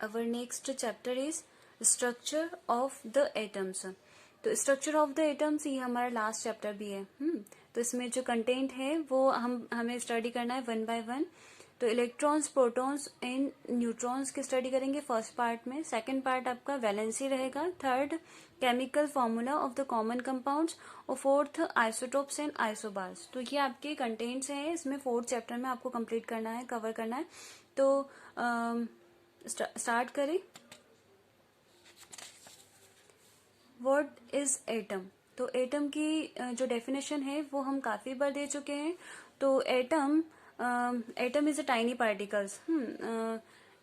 our next chapter is structure of the atoms. तो structure of the atoms ये हमारा last chapter भी है. तो इसमें जो कंटेंट है वो हमें स्टडी करना है वन बाय वन. तो इलेक्ट्रॉन्स, प्रोटॉन्स एंड न्यूट्रॉन्स की स्टडी करेंगे फर्स्ट पार्ट में. सेकंड पार्ट आपका वैलेंसी रहेगा. Third chemical formula of the common compounds. और फोर्थ आइसोटोप्स एंड आइसोबार्स. तो ये आपके कंटेंट्स हैं. इसमें फोर्थ चैप्टर में आपको कंप्लीट करना है, कवर करना है. तो स्टार्ट करें. What is atom. तो एटम की जो डेफिनेशन है वो हम काफी बार दे चुके हैं. तो atom is a tiny particles.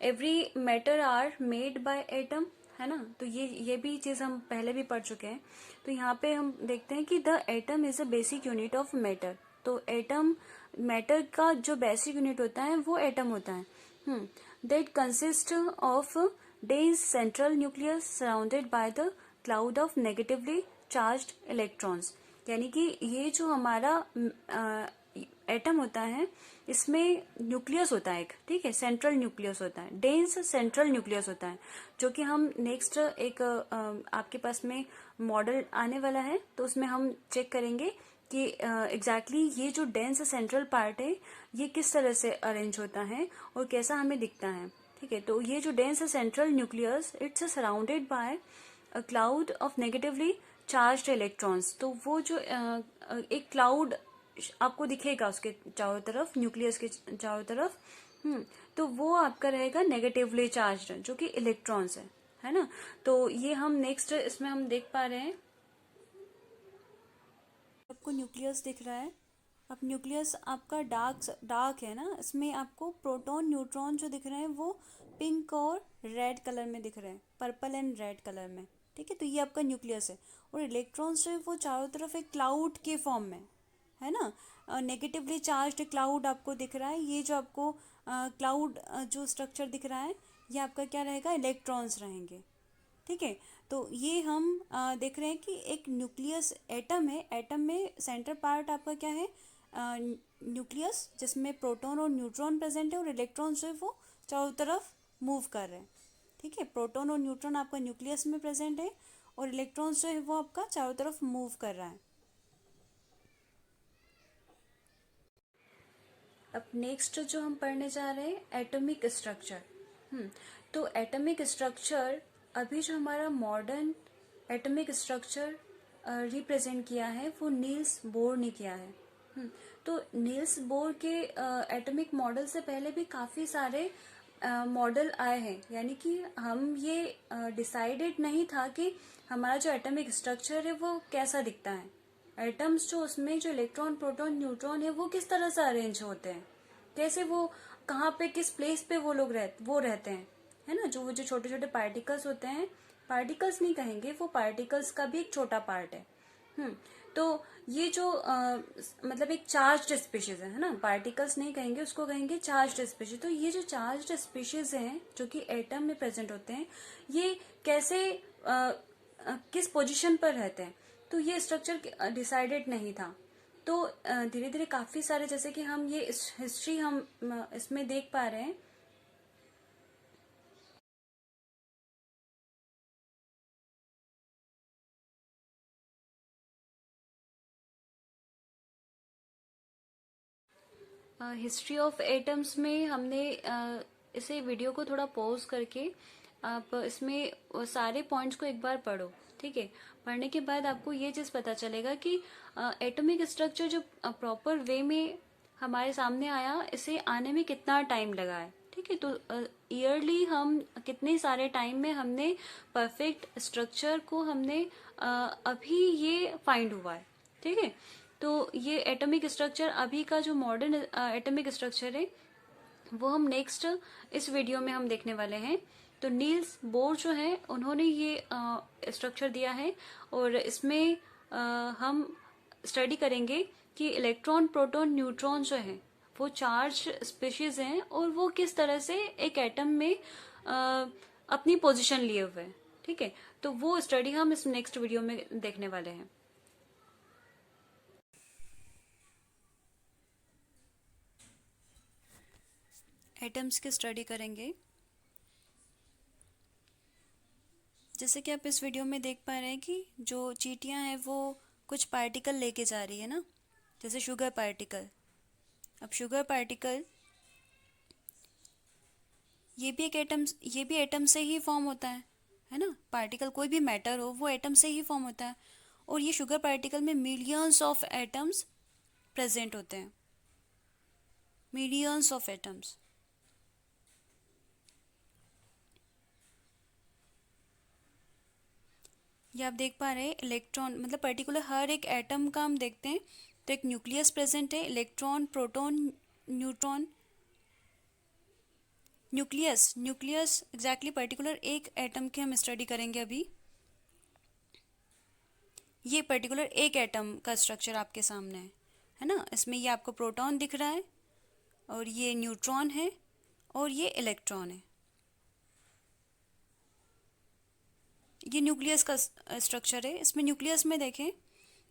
Every matter are made by atom, है ना. तो ये भी चीज हम पहले भी पढ़ चुके हैं. तो यहाँ पे हम देखते हैं कि the atom is a basic unit of matter. तो एटम, मैटर का जो बेसिक यूनिट होता है वो एटम होता है. That consist of dense central nucleus surrounded by the cloud of negatively charged electrons. यानी कि ये जो हमारा एटम होता है इसमें न्यूक्लियस होता है एक, ठीक है, सेंट्रल न्यूक्लियस होता है, डेंस सेंट्रल न्यूक्लियस होता है, जो कि हम नेक्स्ट एक आपके पास में मॉडल आने वाला है तो उसमें हम चेक करेंगे कि एग्जैक्टली ये जो डेंस सेंट्रल पार्ट है ये किस तरह से अरेंज होता है और कैसा हमें दिखता है. ठीक है. तो ये जो dense central nucleus it's surrounded by a cloud of negatively charged electrons. तो वो जो एक क्लाउड आपको दिखेगा उसके चारों तरफ, न्यूक्लियस के चारों तरफ. तो वो आपका रहेगा नेगेटिवली चार्ज्ड, जो कि इलेक्ट्रॉन्स है ना. तो ये हम नेक्स्ट इसमें हम देख पा रहे हैं. आपको न्यूक्लियस दिख रहा है. अब न्यूक्लियस आपका डार्क है ना. इसमें आपको प्रोटॉन, न्यूट्रॉन जो दिख रहे हैं वो पिंक और रेड कलर में दिख रहे हैं, पर्पल एंड रेड कलर में. ठीक है. तो ये आपका न्यूक्लियस है. और इलेक्ट्रॉन्स जो है वो चारों तरफ एक क्लाउड के फॉर्म में है ना. नेगेटिवली चार्ज्ड क्लाउड आपको दिख रहा है. ये जो आपको क्लाउड जो स्ट्रक्चर दिख रहा है ये आपका क्या रहेगा, इलेक्ट्रॉन्स रहेंगे. ठीक है. तो ये हम देख रहे हैं कि एक न्यूक्लियस एटम है. एटम में सेंटर पार्ट आपका क्या है, न्यूक्लियस, जिसमें प्रोटॉन और न्यूट्रॉन प्रेजेंट है और इलेक्ट्रॉन जो है वो चारों तरफ मूव कर रहे हैं. ठीक है. प्रोटॉन और न्यूट्रॉन आपका न्यूक्लियस में प्रेजेंट है और इलेक्ट्रॉन्स जो है वो आपका चारों तरफ मूव कर रहा है. अब नेक्स्ट जो हम पढ़ने जा रहे हैं एटॉमिक स्ट्रक्चर. तो एटॉमिक स्ट्रक्चर अभी जो हमारा मॉडर्न एटॉमिक स्ट्रक्चर रिप्रेजेंट किया है वो नील्स बोर ने किया है. तो नील्स बोर के एटॉमिक मॉडल से पहले भी काफी सारे मॉडल आए हैं. यानी कि हम ये डिसाइडेड नहीं था कि हमारा जो एटॉमिक स्ट्रक्चर है वो कैसा दिखता है. एटम्स जो उसमें जो इलेक्ट्रॉन, प्रोटॉन, न्यूट्रॉन है वो किस तरह से अरेंज होते हैं, कैसे वो कहाँ पे किस प्लेस पे वो लोग रहते हैं, है ना. जो वो जो छोटे छोटे पार्टिकल्स होते हैं, पार्टिकल्स नहीं कहेंगे, वो पार्टिकल्स का भी एक छोटा पार्ट है. तो ये जो मतलब एक चार्ज्ड स्पीशीज है ना. पार्टिकल्स नहीं कहेंगे, उसको कहेंगे चार्ज्ड स्पीशीज. तो ये जो चार्ज्ड स्पीशीज हैं जो कि एटम में प्रेजेंट होते हैं ये कैसे किस पोजीशन पर रहते हैं, तो ये स्ट्रक्चर डिसाइडेड नहीं था. तो धीरे धीरे काफी सारे, जैसे कि हम ये हिस्ट्री हम इसमें देख पा रहे हैं. हिस्ट्री ऑफ एटम्स में हमने इसे वीडियो को थोड़ा पॉज करके आप इसमें सारे पॉइंट्स को एक बार पढ़ो. ठीक है. पढ़ने के बाद आपको ये चीज पता चलेगा कि एटॉमिक स्ट्रक्चर जो प्रॉपर वे में हमारे सामने आया, इसे आने में कितना टाइम लगा है. ठीक है. तो ईयरली हम कितने सारे टाइम में हमने परफेक्ट स्ट्रक्चर को हमने अभी ये फाइंड हुआ है. ठीक है. तो ये एटॉमिक स्ट्रक्चर अभी का जो मॉडर्न एटॉमिक स्ट्रक्चर है वो हम नेक्स्ट इस वीडियो में हम देखने वाले हैं. तो नील्स बोर जो है उन्होंने ये स्ट्रक्चर दिया है और इसमें हम स्टडी करेंगे कि इलेक्ट्रॉन, प्रोटॉन, न्यूट्रॉन जो है वो चार्ज स्पीशीज हैं और वो किस तरह से एक एटम में अपनी पोजीशन लिए हुए हैं. ठीक है. तो वो स्टडी हम इस नेक्स्ट वीडियो में देखने वाले हैं. एटम्स की स्टडी करेंगे. जैसे कि आप इस वीडियो में देख पा रहे हैं कि जो चींटियां हैं वो कुछ पार्टिकल लेके जा रही है ना, जैसे शुगर पार्टिकल। अब शुगर पार्टिकल ये भी एटम से ही फॉर्म होता है ना। पार्टिकल कोई भी मैटर हो वो एटम से ही फॉर्म होता है, और ये शुगर पार्टिकल में मिलियंस ऑफ एटम्स प्रेजेंट होते हैं, मिलियंस ऑफ एटम्स। ये आप देख पा रहे हैं इलेक्ट्रॉन, मतलब पर्टिकुलर हर एक एटम का हम देखते हैं तो एक न्यूक्लियस प्रेजेंट है, electron, proton, neutron. Nucleus exactly particular एक एटम की हम स्टडी करेंगे अभी। ये पर्टिकुलर एक एटम का स्ट्रक्चर आपके सामने है ना। इसमें ये आपको प्रोटॉन दिख रहा है, और ये न्यूट्रॉन है, और ये इलेक्ट्रॉन है। ये न्यूक्लियस का स्ट्रक्चर है। इसमें न्यूक्लियस में देखें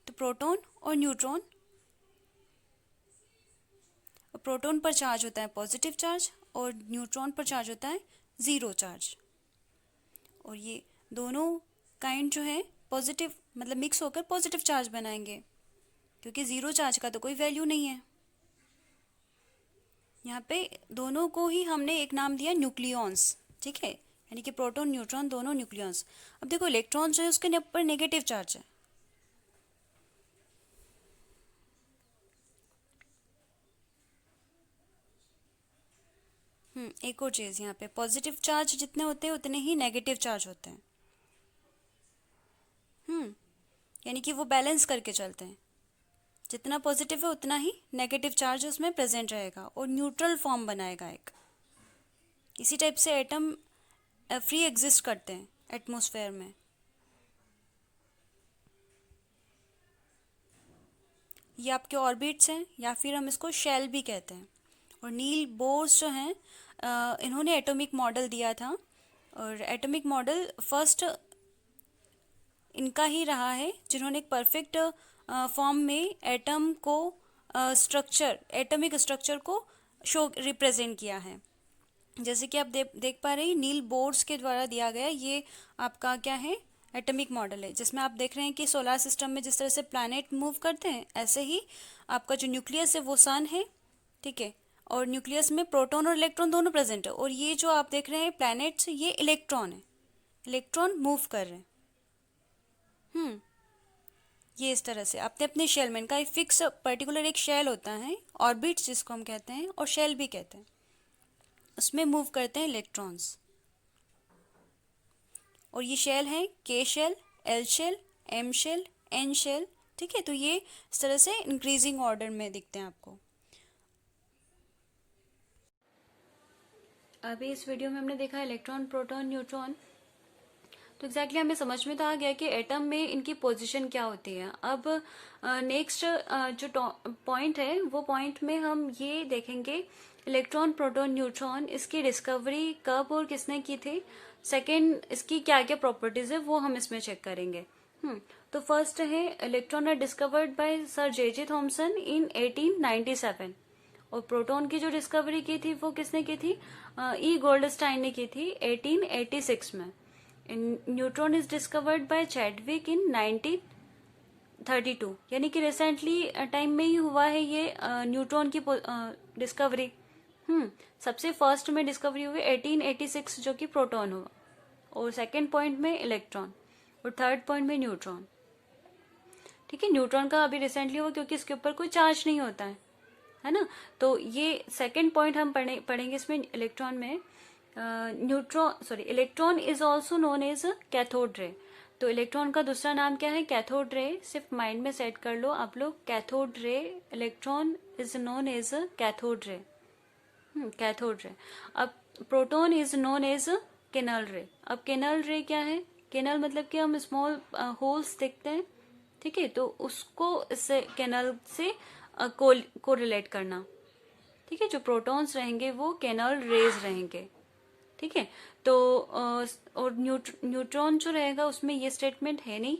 तो प्रोटॉन और न्यूट्रॉन, और प्रोटॉन पर चार्ज होता है पॉजिटिव चार्ज, और न्यूट्रॉन पर चार्ज होता है ज़ीरो चार्ज। और ये दोनों काइंड जो है पॉजिटिव, मतलब मिक्स होकर पॉजिटिव चार्ज बनाएंगे, क्योंकि ज़ीरो चार्ज का तो कोई वैल्यू नहीं है। यहाँ पे दोनों को ही हमने एक नाम दिया न्यूक्लियॉन्स, ठीक है, यानी कि प्रोटॉन न्यूट्रॉन दोनों न्यूक्लियॉन्स। अब देखो इलेक्ट्रॉन जो है उसके ऊपर नेगेटिव चार्ज है। एक और चीज़, यहाँ पे पॉजिटिव चार्ज जितने होते हैं उतने ही नेगेटिव चार्ज होते हैं। यानी कि वो बैलेंस करके चलते हैं, जितना पॉजिटिव है उतना ही नेगेटिव चार्ज उसमें प्रेजेंट रहेगा, और न्यूट्रल फॉर्म बनाएगा एक। इसी टाइप से एटम फ्री एग्जिस्ट करते हैं एटमॉस्फेयर में। ये आपके ऑर्बिट्स हैं, या फिर हम इसको शेल भी कहते हैं। और नील बोर्स जो हैं, इन्होंने एटॉमिक मॉडल दिया था, और एटॉमिक मॉडल फर्स्ट इनका ही रहा है जिन्होंने एक परफेक्ट फॉर्म में एटम को स्ट्रक्चर, एटॉमिक स्ट्रक्चर को शो रिप्रेजेंट किया है। जैसे कि आप देख पा रहे हैं नील बोर्स के द्वारा दिया गया ये आपका क्या है, एटॉमिक मॉडल है, जिसमें आप देख रहे हैं कि सोलर सिस्टम में जिस तरह से प्लैनेट मूव करते हैं ऐसे ही आपका जो न्यूक्लियस है वो सन है, ठीक है, और न्यूक्लियस में प्रोटॉन और इलेक्ट्रॉन दोनों प्रेजेंट है। और ये जो आप देख रहे हैं प्लैनेट्स, ये इलेक्ट्रॉन है, इलेक्ट्रॉन मूव कर रहे हैं। ये इस तरह से अपने अपने शेल में, इनका एक फिक्स पर्टिकुलर एक शेल होता है, ऑर्बिट जिसको हम कहते हैं, और शेल भी कहते हैं, उसमें मूव करते हैं इलेक्ट्रॉन्स। और ये शेल है K shell, L shell, M shell, N shell, ठीक है। तो ये इस तरह से इंक्रीजिंग ऑर्डर में दिखते हैं आपको। अभी इस वीडियो में हमने देखा इलेक्ट्रॉन, प्रोटॉन, न्यूट्रॉन। तो एग्जैक्टली हमें समझ में तो आ गया कि एटम में इनकी पोजीशन क्या होती है। अब नेक्स्ट जो पॉइंट है वो पॉइंट में हम ये देखेंगे इलेक्ट्रॉन, प्रोटॉन, न्यूट्रॉन, इसकी डिस्कवरी कब और किसने की थी। सेकेंड, इसकी क्या क्या प्रॉपर्टीज है वो हम इसमें चेक करेंगे। तो फर्स्ट है electron are discovered by sir J Thomson in 1897, और प्रोटॉन की जो डिस्कवरी की थी वो किसने की थी, ई गोल्डस्टाइन ने की थी 1886 में। Neutron is discovered by Chadwick in 1932, यानी कि रिसेंटली टाइम में ही हुआ है ये न्यूट्रॉन की डिस्कवरी। सबसे फर्स्ट में डिस्कवरी हुई 1886 जो कि प्रोटॉन हुआ, और सेकंड पॉइंट में इलेक्ट्रॉन, और थर्ड पॉइंट में न्यूट्रॉन, ठीक है। न्यूट्रॉन का अभी रिसेंटली हुआ क्योंकि इसके ऊपर कोई चार्ज नहीं होता है ना। तो ये सेकंड पॉइंट हम पढ़ेंगे इसमें इलेक्ट्रॉन में। Electron is also known as cathode ray. तो इलेक्ट्रॉन का दूसरा नाम क्या है, कैथोड रे। सिर्फ माइंड में सेट कर लो आप लोग, cathode ray, electron is known as cathode ray, cathode ray. अब proton is known as canal ray. अब केनल रे क्या है, केनल मतलब कि हम स्मॉल होल्स देखते हैं, ठीक है, तो उसको इससे केनल से को रिलेट करना, ठीक है। जो प्रोटॉन्स रहेंगे वो केनल रेज रहेंगे, ठीक है। तो और न्यूट्रॉन जो रहेगा उसमें ये स्टेटमेंट है नहीं।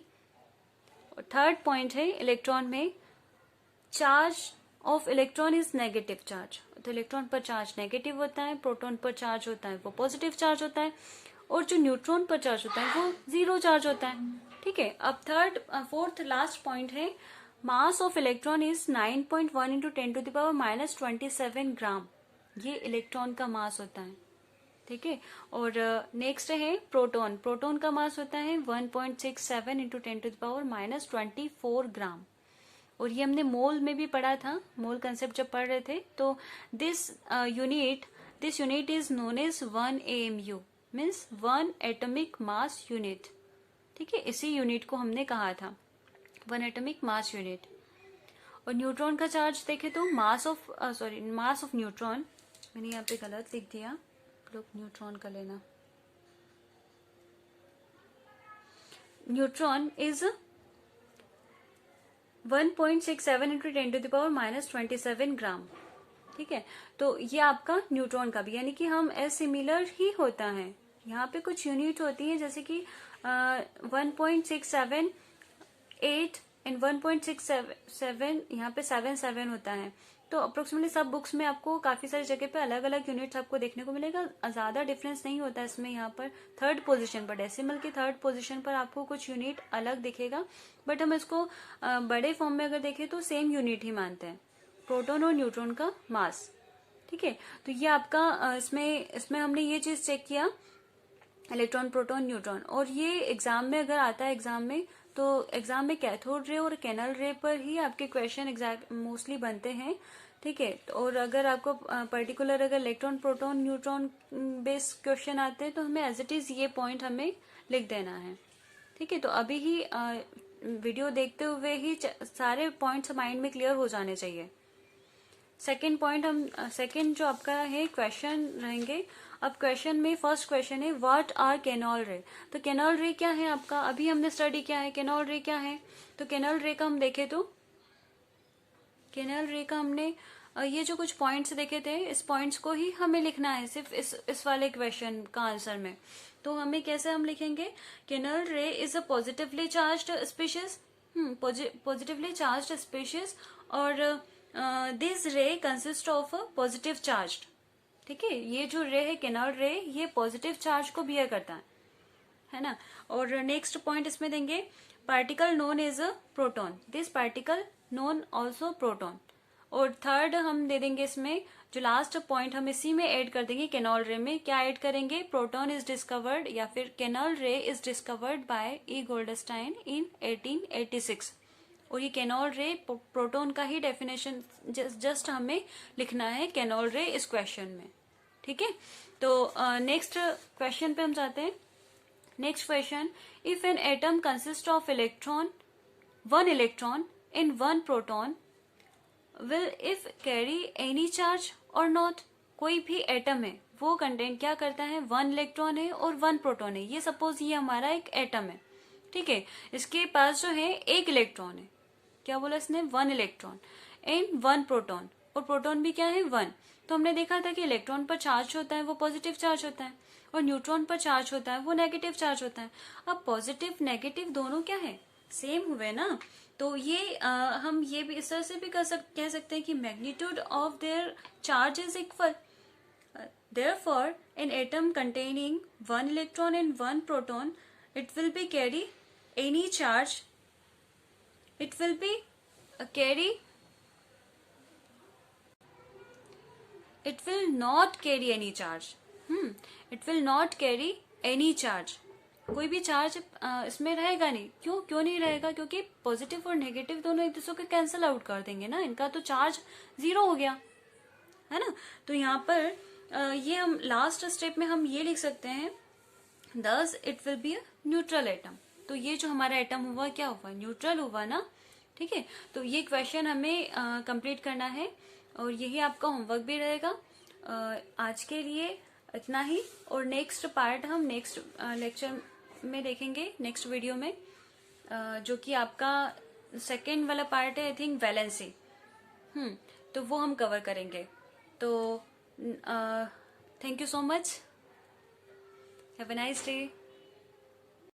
और थर्ड पॉइंट है इलेक्ट्रॉन में charge of electron is negative charge. तो इलेक्ट्रॉन पर चार्ज नेगेटिव होता है, प्रोटॉन पर चार्ज होता है वो पॉजिटिव चार्ज होता है। और जो न्यूट्रॉन पर चार्ज होता है वो 0 चार्ज होता है। ठीक है, अब फोर्थ लास्ट पॉइंट है, mass of electron is 9.1 into 10⁻⁻27 ग्राम। ये इलेक्ट्रॉन का मास होता है। ठीक है, और नेक्स्ट है प्रोटॉन। प्रोटॉन का मास होता है 1.67 इंटू 10⁻⁻24 ग्राम। और ये हमने मोल में भी पढ़ा था, मोल कंसेप्ट जब पढ़ रहे थे। तो this unit is known as 1 AMU, means 1 atomic mass unit. ठीक है, इसी यूनिट को हमने कहा था 1 एटॉमिक मास यूनिट। और न्यूट्रॉन का चार्ज देखे तो मास ऑफ न्यूट्रॉन, मैंने यहाँ पे गलत लिख दिया, लोग न्यूट्रॉन का लेना। न्यूट्रॉन इज 1.67 इंटू 10⁻⁻27 ग्राम। ठीक है, तो ये आपका न्यूट्रॉन का भी, यानी कि हम सिमिलर ही होता है। यहाँ पे कुछ यूनिट होती है, जैसे कि 1.678 एंड 1.67 यहाँ पे 77 होता है। तो अप्रोक्सीमेटली सब बुक्स में आपको काफी सारी जगह पे अलग अलग यूनिट्स आपको देखने को मिलेगा, ज्यादा डिफरेंस नहीं होता है इसमें। यहाँ पर थर्ड पोजीशन पर, डेसिमल की थर्ड पोजीशन पर आपको कुछ यूनिट अलग दिखेगा, बट हम इसको बड़े फॉर्म में अगर देखें तो सेम यूनिट ही मानते हैं, प्रोटॉन और न्यूट्रॉन का मास। ठीक है, तो ये आपका इसमें हमने ये चीज चेक किया, इलेक्ट्रॉन, प्रोटॉन, न्यूट्रॉन। और ये एग्जाम में अगर आता है, एग्जाम में कैथोड रे और कैनल रे पर ही आपके क्वेश्चन एग्जैक्ट मोस्टली बनते हैं। ठीक है, और अगर आपको पर्टिकुलर अगर electron, proton, neutron based question आते हैं तो हमें एज इट इज ये पॉइंट हमें लिख देना है। ठीक है, तो अभी ही वीडियो देखते हुए ही सारे पॉइंट्स माइंड में क्लियर हो जाने चाहिए। सेकेंड जो आपका है क्वेश्चन रहेंगे। अब क्वेश्चन में फर्स्ट क्वेश्चन है, व्हाट आर केनॉल रे। तो केनॉल रे क्या है आपका, अभी हमने स्टडी किया है केनॉल रे क्या है। तो केनॉल रे का हम देखे तो केनॉल रे का हमने ये जो कुछ पॉइंट्स देखे थे, इस पॉइंट्स को ही हमें लिखना है सिर्फ इस वाले क्वेश्चन का आंसर में। तो हमें कैसे हम लिखेंगे, canal ray is a positively charged species, positively charged species, और दिस रे कंसिस्ट ऑफ पॉजिटिव चार्ज। ठीक है, ये जो रे है केनॉल रे, ये पॉजिटिव चार्ज को बियर करता है ना। और नेक्स्ट पॉइंट इसमें देंगे, particle known as a proton, this particle known also proton. और थर्ड हम दे देंगे इसमें, जो लास्ट पॉइंट हम इसी में ऐड कर देंगे केनॉल रे में, क्या ऐड करेंगे, प्रोटॉन इज डिस्कवर्ड, या फिर canal ray is discovered by E Goldstein in 1886। और ये केनॉल रे प्रोटॉन का ही डेफिनेशन जस्ट हमें लिखना है केनॉल रे इस क्वेश्चन में। ठीक है, तो नेक्स्ट क्वेश्चन पे हम जाते हैं। Next question, if an atom consist of one electron in one proton will if carry any charge और नॉट। कोई भी एटम है वो कंटेंट क्या करता है, 1 इलेक्ट्रॉन है और 1 प्रोटॉन है। ये सपोज ये हमारा एक एटम है। ठीक है, इसके पास जो है 1 इलेक्ट्रॉन है, क्या बोला इसने, 1 इलेक्ट्रॉन एंड 1 प्रोटॉन, और प्रोटॉन भी क्या है, 1। तो हमने देखा था कि इलेक्ट्रॉन पर चार्ज होता है वो पॉजिटिव चार्ज होता है, और न्यूट्रॉन पर चार्ज होता है वो नेगेटिव चार्ज होता है। अब पॉजिटिव नेगेटिव दोनों क्या है, सेम हुए ना। तो ये हम ये भी इस तरह से भी कह सकते हैं कि magnitude of their charge is equal. Therefore an atom containing 1 electron and 1 proton, it will be carry any charge, it will be it will not carry any charge, it will not carry any charge। कोई भी charge इसमें रहेगा नहीं। क्यों नहीं रहेगा, क्योंकि positive और नेगेटिव दोनों एक दूसरे को कैंसिल आउट कर देंगे ना, इनका तो चार्ज 0 हो गया है ना। तो यहाँ पर ये हम लास्ट स्टेप में हम ये लिख सकते हैं, thus it will be a neutral atom। तो ये जो हमारा एटम हुआ क्या हुआ, न्यूट्रल हुआ ना। ठीक है, तो ये क्वेश्चन हमें कंप्लीट करना है, और यही आपका होमवर्क भी रहेगा। आज के लिए इतना ही, और नेक्स्ट पार्ट हम नेक्स्ट लेक्चर में देखेंगे, नेक्स्ट वीडियो में, जो कि आपका सेकेंड वाला पार्ट है, आई थिंक वैलेंसी। तो वो हम कवर करेंगे। तो thank you so much, have a nice day.